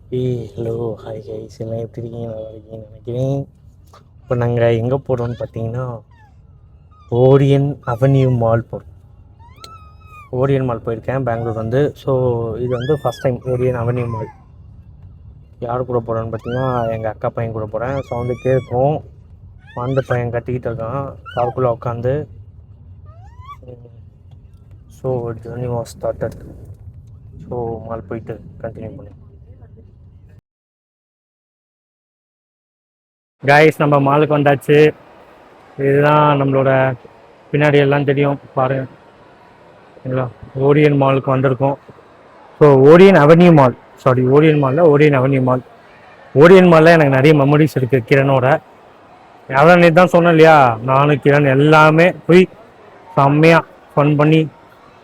Hello hi guys, எல்லாம் எப்படி இருக்கீங்க? நல்லா இருக்கீங்கன்னு நினைக்கிறேன். இப்போ நாங்கள் எங்கே போகிறோம்னு பார்த்தீங்கன்னா ஓரியன் அவென்யூ மால் போகிறோம். ஓரியன் மால் போயிருக்கேன் பெங்களூர் வந்து. ஸோ இது வந்து ஃபஸ்ட் டைம் ஓரியன் அவென்யூ மால். யார் கூட போகிறோன்னு பார்த்தீங்கன்னா எங்கள் அக்கா பையன் கூட போகிறேன். ஸோ வந்து கேட்கும் அந்த பையன் கட்டிக்கிட்டு இருக்கான் காருக்குள்ளே உட்காந்து. So journey was started. So mall போயிட்டு கண்டினியூ பண்ணுவோம். கைஸ், நம்ம மாலுக்கு வந்தாச்சு. இதுதான் நம்மளோட பின்னாடி எல்லாம் தெரியும் பாருங்களா. ஓரியன் மாலுக்கு வந்திருக்கோம். ஸோ ஓரியன் அவென்யூ மால், சாரி ஓரியன் மாலில் ஓரியன் அவென்யூ மால். ஓரியன் மாலில் எனக்கு நிறைய மெமரிஸ் இருக்குது கிரணோட. அதான் நேற்று தான் சொன்னேன் இல்லையா, நானும் கிரண் எல்லாமே போய் செம்மையாக ஃபன் பண்ணி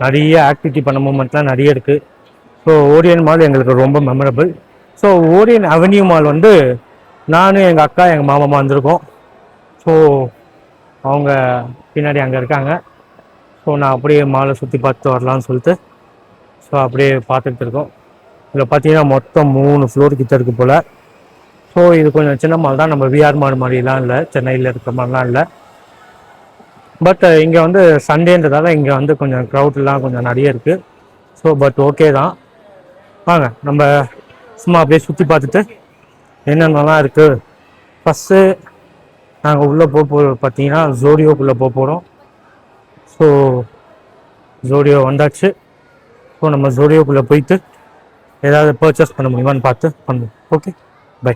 நிறைய ஆக்டிவிட்டி பண்ண மூமெண்ட்லாம் நிறைய இருக்குது. ஸோ ஓரியன் மால் எங்களுக்கு ரொம்ப மெமரபிள். ஸோ ஓரியன் அவென்யூ மால் வந்து நானும் எங்கள் அக்கா எங்கள் மாமா வந்திருக்கோம். ஸோ அவங்க பின்னாடி அங்கே இருக்காங்க. ஸோ நான் அப்படியே மாலை சுற்றி பார்த்துட்டு வரலான்னு சொல்லிட்டு ஸோ அப்படியே பார்த்துட்டு இருக்கோம். இதில் பார்த்தீங்கன்னா மொத்தம் 3 ஃப்ளோர் கிட்ட இருக்குது போல். ஸோ இது கொஞ்சம் சின்ன மால் தான், நம்ம விஆர் மால் மாதிரிலாம் இல்லை, சென்னையில் இருக்கிற மாதிரிலாம் இல்லை. பட் இங்கே வந்து சண்டேன்றதால இங்கே வந்து கொஞ்சம் க்ரௌட்லாம் கொஞ்சம் நிறைய இருக்குது. ஸோ பட் ஓகே தான். வாங்க நம்ம சும்மா அப்படியே சுற்றி பார்த்துட்டு என்னென்னலாம் இருக்குது. ஃபஸ்ட்டு நாங்கள் உள்ளே பார்த்தீங்கன்னா ஜோடியோக்குள்ளே போகிறோம். ஸோ ஜோடியோ வந்தாச்சு. ஸோ நம்ம ஜோடியோக்குள்ளே போயிட்டு ஏதாவது பர்ச்சேஸ் பண்ண முடியுமான்னு பார்த்து பண்ணுவோம். Okay, by.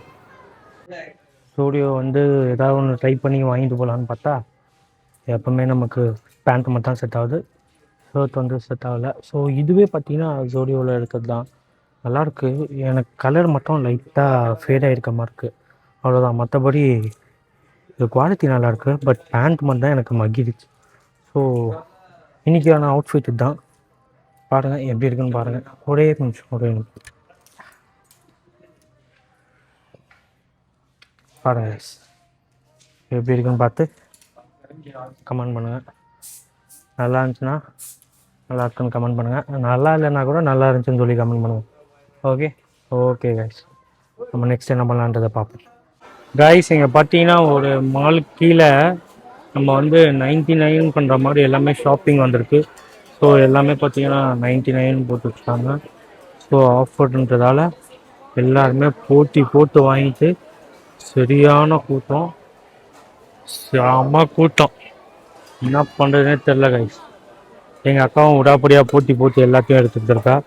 ஜோடியோ வந்து ஏதாவது ஒன்று ட்ரை பண்ணி வாங்கிட்டு போகலான்னு பார்த்தா எப்போவுமே நமக்கு பேண்ட் மட்டும் தான் செட் ஆகுது, ஷர்ட் வந்து செட் ஆகலை. ஸோ இதுவே பார்த்தீங்கன்னா ஜோடியோவில் இருக்கிறது தான் நல்லாயிருக்கு. எனக்கு கலர் மட்டும் லைட்டாக ஃபேட் ஆகிருக்க மாதிரி இருக்குது, அவ்வளோதான். மற்றபடி இது குவாலிட்டி நல்லாயிருக்கு. பட் பேண்ட் மட்டும் தான் எனக்கு மகிழ்ச்சி. ஸோ இன்றைக்கான அவுட்ஃபிட் தான், பாருங்கள் எப்படி இருக்குன்னு பாருங்கள். ஒரே நிமிஷம் பாருங்கள் எப்படி இருக்குன்னு பார்த்து கமெண்ட் பண்ணுங்கள். நல்லா இருந்துச்சுன்னா நல்லா இருக்குன்னு கமெண்ட் பண்ணுங்கள், நல்லா இல்லைன்னா கூட நல்லா இருந்துச்சுன்னு சொல்லி கமெண்ட் பண்ணுங்கள். ஓகே ஓகே கைஸ், நம்ம நெக்ஸ்ட் என்ன பண்ணலான்றதை பார்ப்போம். கைஸ், இங்கே பார்த்தீங்கன்னா ஒரு மால் கீழே நம்ம வந்து 99 பண்ணுற மாதிரி எல்லாமே ஷாப்பிங் வந்திருக்கு. ஸோ எல்லாமே பார்த்தீங்கன்னா 99 போட்டு வச்சுருக்காங்க. ஸோ ஆஃபர்ன்றதால எல்லாருமே போட்டு வாங்கிட்டு சரியான கூட்டம், செம கூட்டம். என்ன பண்ணுறதுனே தெரில கைஸ். எங்கள் அக்காவும் விடாப்படியாக போட்டு எல்லாத்தையும் எடுத்துகிட்டு இருக்கா.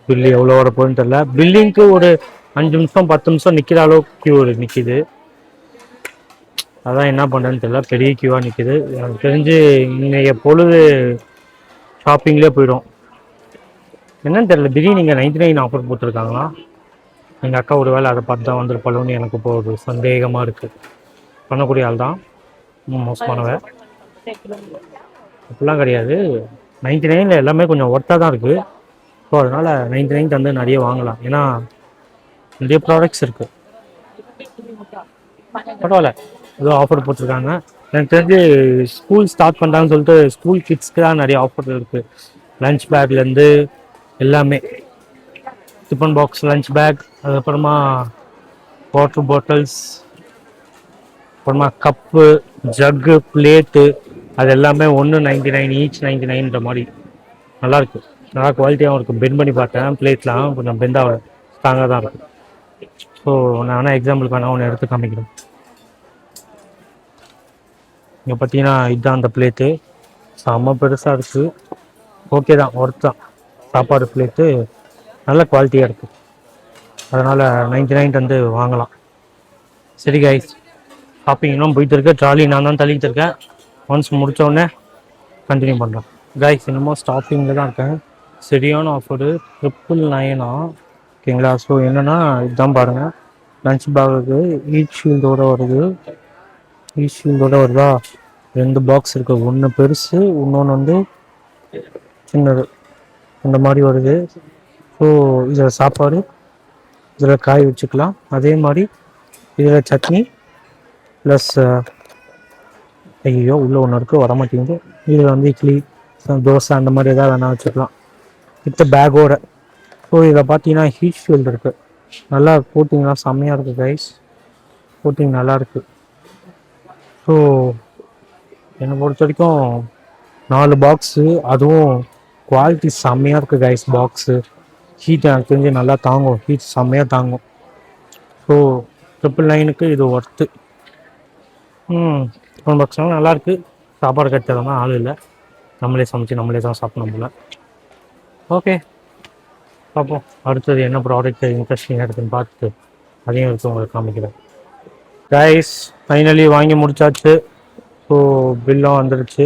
பில்லு எவ்வளோ வர போகுதுன்னு தெரில. பில்லிங்க்கு ஒரு 5 நிமிஷம் 10 நிமிஷம் நிற்கிற அளவுக்கு கியூ நிற்கிது. அதான் என்ன பண்ணுறதுன்னு தெரியல, பெரிய கியூவாக நிற்கிது. எனக்கு தெரிஞ்சு இன்றைய பொழுது ஷாப்பிங்லேயே போயிடும் என்னன்னு தெரியல. திடீர்னு இங்கே 99 ஆஃபர் போட்டிருக்காங்களா? எங்கள் அக்கா ஒரு வேளை அதை பார்த்து தான் வந்திருப்பாளோன்னு எனக்கு இப்போ ஒரு சந்தேகமாக இருக்குது. பண்ணக்கூடிய ஆள் தான், மோசமானவன் அப்படிலாம் கிடையாது. 99 எல்லாமே கொஞ்சம் ஒர்த்தாக தான் இருக்குது. ஸோ அதனால் 99 வந்து நிறைய வாங்கலாம், ஏன்னா நிறைய ப்ராடக்ட்ஸ் இருக்குது. பரவாயில்ல, ஏதோ ஆஃபர் போட்டிருக்காங்க. எனக்கு தெரிஞ்சு ஸ்கூல் ஸ்டார்ட் பண்ணுறாங்கன்னு சொல்லிட்டு ஸ்கூல் கிட்ஸ்க்கு தான் நிறைய ஆஃபர் இருக்குது. லஞ்ச் பேக்லேருந்து எல்லாமே, டிஃபன் பாக்ஸ், லஞ்ச் பேக், அதுக்கப்புறமா வாட்டர் பாட்டில்ஸ், அப்புறமா கப்பு, ஜக்கு, பிளேட்டு, அது எல்லாமே 199 ஈச் 99ன்ற மாதிரி நல்லாயிருக்கு. நல்லா குவாலிட்டியாகவும் இருக்குது. பெண்ட் பண்ணி பார்த்தேன், பிளேட்லாம் கொஞ்சம் பெண்டாக ஸ்ட்ராங்காக தான் இருக்குது. ஸோ நான் வேணால் எக்ஸாம்பிளுக்கு வேணால் ஒன்று எடுத்து காமிக்கிறேன். இங்கே பார்த்தீங்கன்னா இதுதான் அந்த பிளேட்டு, செம்ம பெருசாக இருக்குது. ஓகே தான், ஒர்த் தான். சாப்பாடு பிளேட்டு நல்ல குவாலிட்டியாக இருக்குது, அதனால் 99 வந்து வாங்கலாம். சரி கைஸ், ஷாப்பிங் இன்னும் போயிட்டு இருக்கு. ட்ராலி நான் தான் தள்ளிட்டு இருக்கேன். ஒன்ஸ் முடித்தோடனே கண்டினியூ பண்ணுறேன். கைஸ், இன்னமும் ஸ்டாப்பிங்கில் தான் இருக்கேன். சரியான ஆஃபரு, 999 ஓகேங்களா. ஸோ என்னென்னா இதுதான் பாருங்கள், லஞ்ச் பேக்கு ஈச் ஷீல்டோடு வருது. ஈச் ஷீல்டோடு வருதா, 2 பாக்ஸ் இருக்குது. ஒன்று பெருசு, இன்னொன்று வந்து சின்னது, இந்த மாதிரி வருது. ஸோ இதில் சாப்பாடு, இதில் காய் வச்சுக்கலாம். அதே மாதிரி இதில் சட்னி ப்ளஸ் ஐயோ உள்ளே ஒன்று இருக்குது, வர மாட்டேங்குது. இதில் வந்து இட்லி, தோசை அந்த மாதிரி எதாவது வேணால் வச்சுக்கலாம் வித் பேக்கோட. ஸோ இதில் பார்த்தீங்கன்னா ஹீட் ஷீல்டு இருக்குது. நல்லா கோட்டிங்லாம் செம்மையாக இருக்குது கைஸ். கோட்டிங் நல்லா இருக்குது. ஸோ என்னை பொறுத்த வரைக்கும் 4 பாக்ஸு, அதுவும் குவாலிட்டி செம்மையாக இருக்குது கைஸ். பாக்ஸு ஹீட் எனக்கு தெரிஞ்சு நல்லா தாங்கும், ஹீட் செம்மையாக தாங்கும். ஸோ 999க்கு இது ஒர்த்து. டிஃபன் பாக்ஸ்லாம் நல்லாயிருக்கு. சாப்பாடு கட்டுறதுனா ஆள் இல்லை, நம்மளே சமைச்சு நம்மளே தான் சாப்பிடணும் போல. ஓகே, பார்ப்போம் அடுத்தது என்ன ப்ராடக்ட் இன்ட்ரெஸ்டிங்காக இருக்குன்னு பார்த்துட்டு அதையும் எடுத்து உங்களுக்கு காமிக்கிறேன். கைஸ் ஃபைனலி வாங்கி முடிச்சாச்சு. ஸோ பில்லும் வந்துடுச்சு.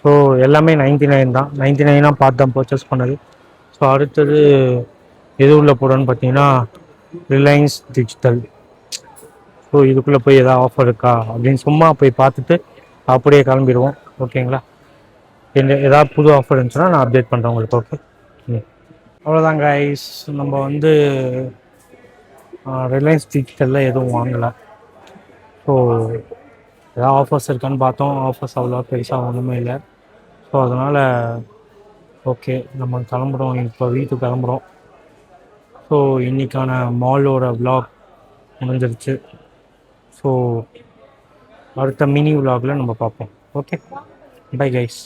ஸோ எல்லாமே 99 தான். 99 பார்த்து தான் பர்ச்சேஸ் பண்ணது. ஸோ அடுத்தது எது உள்ள போடுறோன்னு பார்த்தீங்கன்னா ரிலையன்ஸ் டிஜிட்டல். ஸோ இதுக்குள்ளே போய் எதாவது ஆஃபர் இருக்கா அப்படின்னு சும்மா போய் பார்த்துட்டு அப்படியே கிளம்பிடுவோம். ஓகேங்களா? ஏதாவது புது ஆஃபர் இருந்துச்சுன்னா நான் அப்டேட் பண்ணுறேன் உங்களுக்கு. ஓகே, அவ்வளோதான் கைஸ். நம்ம வந்து ரிலையன்ஸ் டிஜிட்டலில் எதுவும் வாங்கலை. ஸோ ஏதாவது ஆஃபர்ஸ் இருக்கான்னு பார்த்தோம். ஆஃபர்ஸ் அவ்வளோ பெருசாக ஒன்றுமே இல்லை. ஸோ அதனால் ஓகே நம்ம கிளம்புறோம், இப்போ வீட்டுக்கு கிளம்புறோம். ஸோ இன்றைக்கான மாலோட விலாக் முடிஞ்சிருச்சு. ஸோ அடுத்த மினி விலாகில் நம்ம பார்ப்போம். Okay, bye guys.